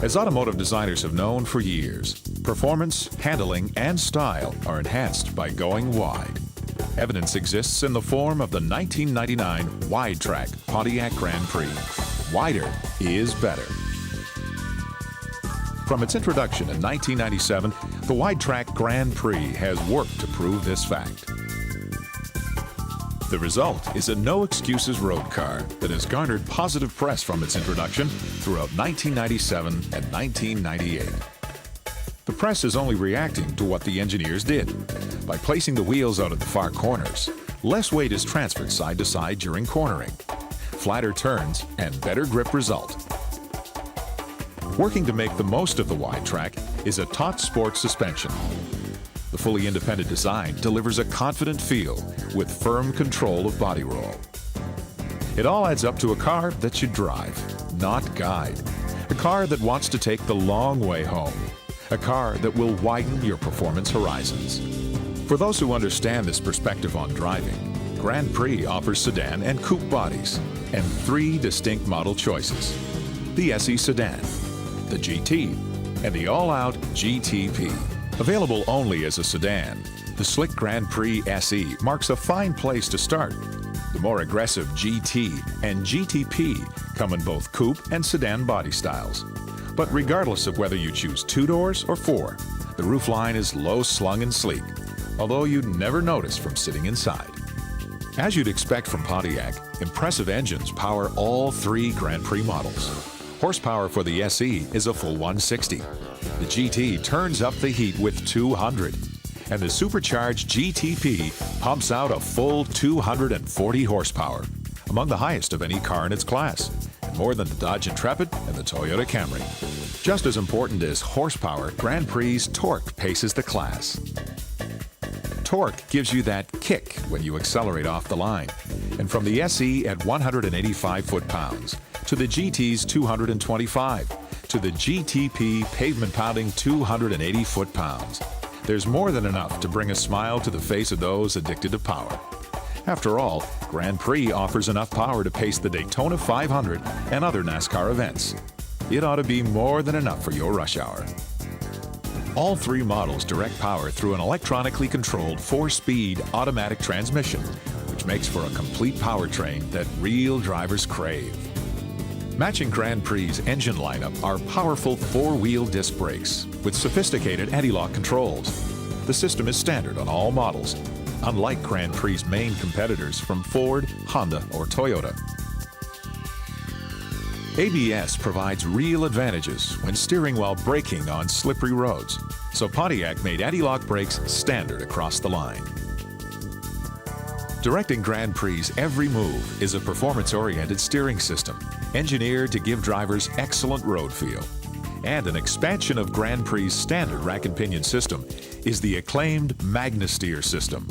As automotive designers have known for years, performance, handling, and style are enhanced by going wide. Evidence exists in the form of the 1999 wide-track Pontiac Grand Prix. Wider is better. From its introduction in 1997, the wide-track Grand Prix has worked to prove this fact. The result is a no-excuses road car that has garnered positive press from its introduction throughout 1997 and 1998. The press is only reacting to what the engineers did. By placing the wheels out at the far corners, less weight is transferred side to side during cornering, flatter turns, and better grip result. Working to make the most of the wide track is a taut sport suspension. The fully independent design delivers a confident feel with firm control of body roll. It all adds up to a car that should drive, not guide. A car that wants to take the long way home. A car that will widen your performance horizons. For those who understand this perspective on driving, Grand Prix offers sedan and coupe bodies and 3 distinct model choices: the SE sedan, the GT, and the all-out GTP. Available only as a sedan, the slick Grand Prix SE marks a fine place to start. The more aggressive GT and GTP come in both coupe and sedan body styles. But regardless of whether you choose 2 doors or 4, the roofline is low-slung and sleek, although you'd never notice from sitting inside. As you'd expect from Pontiac, impressive engines power all 3 Grand Prix models. Horsepower for the SE is a full 160. The GT turns up the heat with 200. And the supercharged GTP pumps out a full 240 horsepower, among the highest of any car in its class, and more than the Dodge Intrepid and the Toyota Camry. Just as important as horsepower, Grand Prix's torque paces the class. Torque gives you that kick when you accelerate off the line. And from the SE at 185 foot-pounds, to the GT's 225, to the GTP pavement-pounding 280 foot-pounds, there's more than enough to bring a smile to the face of those addicted to power. After all, Grand Prix offers enough power to pace the Daytona 500 and other NASCAR events. It ought to be more than enough for your rush hour. All 3 models direct power through an electronically controlled 4-speed automatic transmission, which makes for a complete powertrain that real drivers crave. Matching Grand Prix's engine lineup are powerful 4-wheel disc brakes with sophisticated anti-lock controls. The system is standard on all models, unlike Grand Prix's main competitors from Ford, Honda, or Toyota. ABS provides real advantages when steering while braking on slippery roads, so Pontiac made anti-lock brakes standard across the line. Directing Grand Prix's every move is a performance-oriented steering system, engineered to give drivers excellent road feel. And an expansion of Grand Prix's standard rack and pinion system is the acclaimed MagnaSteer system.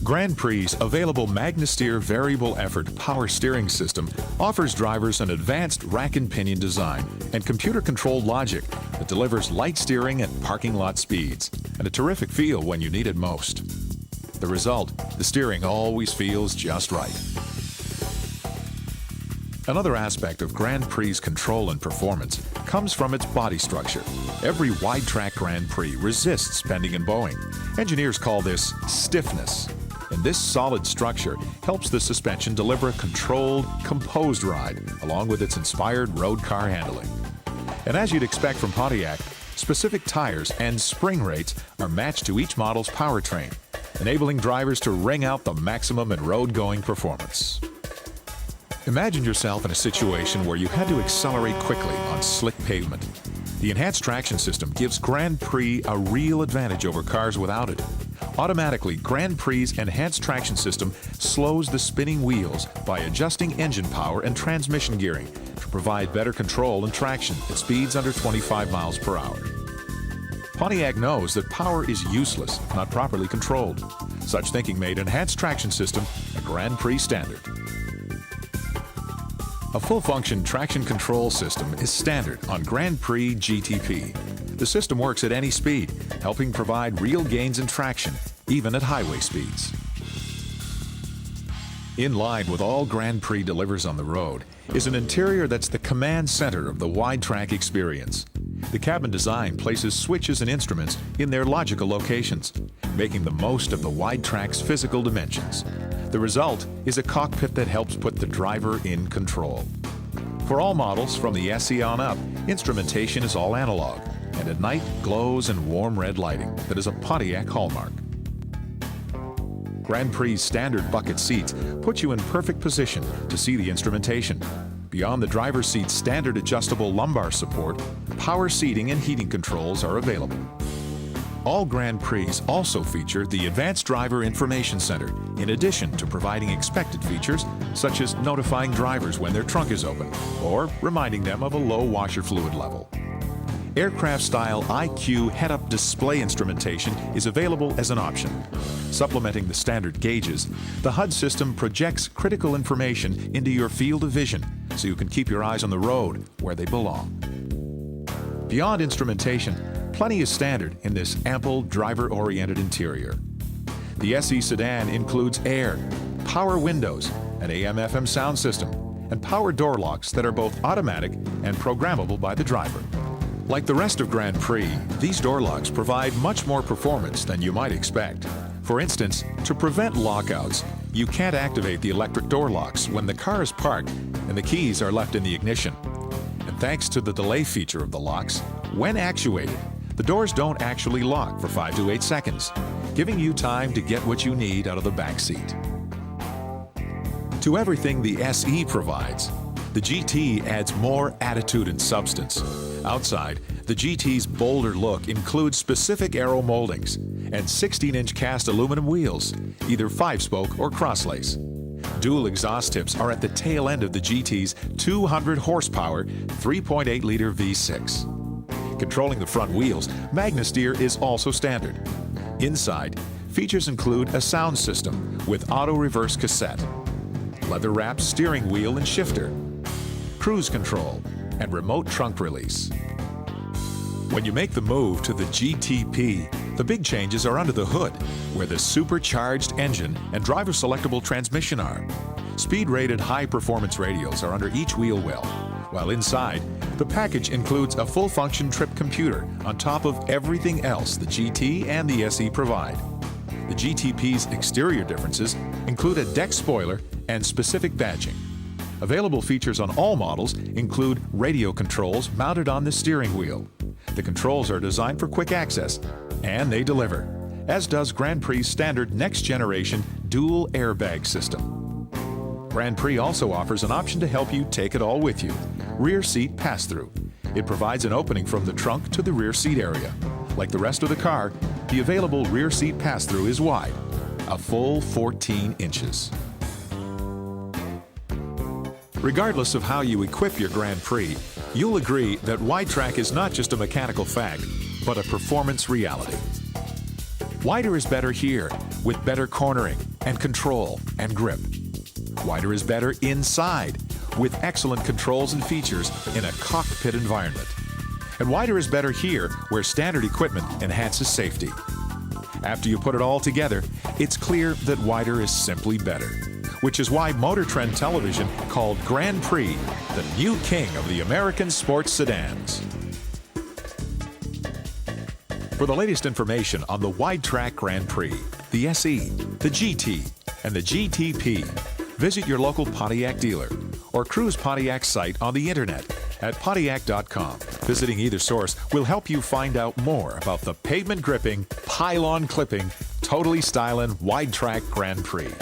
Grand Prix's available MagnaSteer variable effort power steering system offers drivers an advanced rack and pinion design and computer-controlled logic that delivers light steering at parking lot speeds and a terrific feel when you need it most. The result, the steering always feels just right. Another aspect of Grand Prix's control and performance comes from its body structure. Every wide-track Grand Prix resists bending and bowing. Engineers call this stiffness. And this solid structure helps the suspension deliver a controlled, composed ride, along with its inspired road car handling. And as you'd expect from Pontiac, specific tires and spring rates are matched to each model's powertrain, enabling drivers to wring out the maximum in road-going performance. Imagine yourself in a situation where you had to accelerate quickly on slick pavement. The enhanced traction system gives Grand Prix a real advantage over cars without it. Automatically, Grand Prix's enhanced traction system slows the spinning wheels by adjusting engine power and transmission gearing to provide better control and traction at speeds under 25 miles per hour. Pontiac knows that power is useless if not properly controlled. Such thinking made enhanced traction system a Grand Prix standard. A full-function traction control system is standard on Grand Prix GTP. The system works at any speed, helping provide real gains in traction, even at highway speeds. In line with all Grand Prix delivers on the road is an interior that's the command center of the wide-track experience. The cabin design places switches and instruments in their logical locations, making the most of the wide-track's physical dimensions. The result is a cockpit that helps put the driver in control. For all models from the SE on up, instrumentation is all analog, and at night glows in warm red lighting that is a Pontiac hallmark. Grand Prix standard bucket seats put you in perfect position to see the instrumentation. Beyond the driver's seat's standard adjustable lumbar support, power seating and heating controls are available. All Grand Prix also feature the Advanced Driver Information Center, in addition to providing expected features such as notifying drivers when their trunk is open or reminding them of a low washer fluid level. Aircraft-style IQ head-up display instrumentation is available as an option. Supplementing the standard gauges, the HUD system projects critical information into your field of vision so you can keep your eyes on the road where they belong. Beyond instrumentation, plenty is standard in this ample, driver-oriented interior. The SE sedan includes air, power windows, an AM/FM sound system, and power door locks that are both automatic and programmable by the driver. Like the rest of Grand Prix, these door locks provide much more performance than you might expect. For instance, to prevent lockouts, you can't activate the electric door locks when the car is parked and the keys are left in the ignition. And thanks to the delay feature of the locks, when actuated, the doors don't actually lock for 5 to 8 seconds, giving you time to get what you need out of the back seat. To everything the SE provides, the GT adds more attitude and substance. Outside, the GT's bolder look includes specific aero moldings and 16-inch cast aluminum wheels, either 5-spoke or crosslace. Dual exhaust tips are at the tail end of the GT's 200 horsepower 3.8-liter V6. Controlling the front wheels, MagnaSteer is also standard. Inside, features include a sound system with auto reverse cassette, leather-wrapped steering wheel and shifter, cruise control, and remote trunk release. When you make the move to the GTP, the big changes are under the hood, where the supercharged engine and driver-selectable transmission are. Speed-rated high-performance radials are under each wheel well, while inside, the package includes a full-function trip computer on top of everything else the GT and the SE provide. The GTP's exterior differences include a deck spoiler and specific badging. Available features on all models include radio controls mounted on the steering wheel. The controls are designed for quick access, and they deliver, as does Grand Prix's standard next-generation dual airbag system. Grand Prix also offers an option to help you take it all with you: rear seat pass-through. It provides an opening from the trunk to the rear seat area. Like the rest of the car, the available rear seat pass-through is wide, a full 14 inches. Regardless of how you equip your Grand Prix, you'll agree that wide-track is not just a mechanical fact, but a performance reality. Wider is better here, with better cornering and control and grip. Wider is better inside, with excellent controls and features in a cockpit environment. And wider is better here, where standard equipment enhances safety. After you put it all together, it's clear that wider is simply better, which is why Motor Trend Television called Grand Prix the new king of the American sports sedans. For the latest information on the wide-track Grand Prix, the SE, the GT, and the GTP, visit your local Pontiac dealer or cruise Pontiac's site on the internet at Pontiac.com. Visiting either source will help you find out more about the pavement-gripping, pylon-clipping, totally stylin' wide-track Grand Prix.